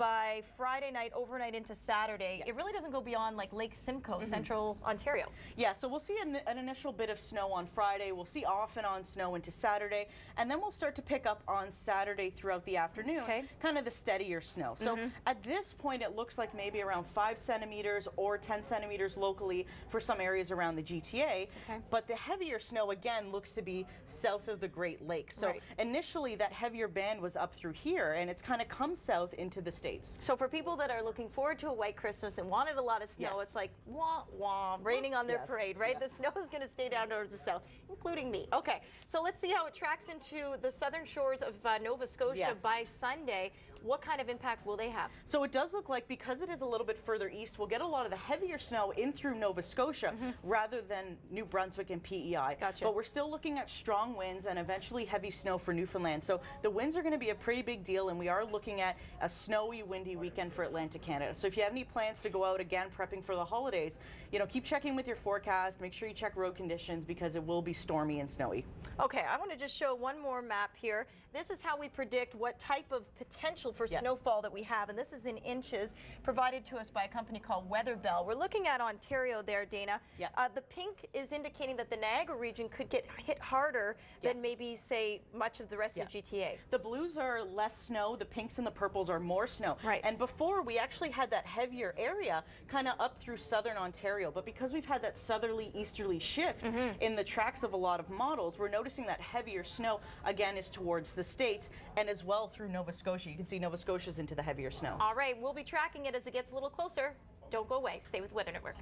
by Friday night, overnight into Saturday. Yes. It really doesn't go beyond like Lake Simcoe, central Ontario. Yeah, so we'll see an initial bit of snow on Friday. We'll see off and on snow into Saturday, and then we'll start to pick up on Saturday throughout the afternoon, kind of the steadier snow. So at this point, it looks like maybe around 5 centimeters or 10 centimeters locally for some areas around the GTA. But the heavier snow, again, looks to be south of the Great Lakes. So initially, that heavier band was up through here, and it's kind of come south into the States. So for people that are looking forward to a white Christmas and wanted a lot of snow, it's like wah wah, raining on their parade, right? The snow is going to stay down towards the south, including me. Okay, so let's see how it tracks into the southern shores of Nova Scotia by Sunday. What kind of impact will they have? So it does look like, because it is a little bit further east, we'll get a lot of the heavier snow in through Nova Scotia rather than New Brunswick and PEI. But we're still looking at strong winds and eventually heavy snow for Newfoundland. So the winds are going to be a pretty big deal, and we are looking at a snowy, windy weekend for Atlantic Canada. So if you have any plans to go out again prepping for the holidays, you know, keep checking with your forecast. Make sure you check road conditions because it will be stormy and snowy. Okay, I want to just show one more map here. This is how we predict what type of potential for snowfall that we have, and this is in inches provided to us by a company called Weather Bell. We're looking at Ontario there, Dana. The pink is indicating that the Niagara region could get hit harder than maybe, say, much of the rest of the GTA. The blues are less snow, the pinks and the purples are more snow. And before, we actually had that heavier area kind of up through southern Ontario, but because we've had that southerly easterly shift in the tracks of a lot of models, we're noticing that heavier snow again is towards the States and as well through Nova Scotia. You can see Nova Scotia's into the heavier snow. All right, we'll be tracking it as it gets a little closer. Don't go away. Stay with Weather Network.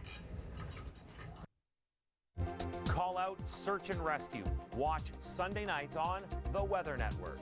Call out, search and rescue. Watch Sunday nights on the Weather Network.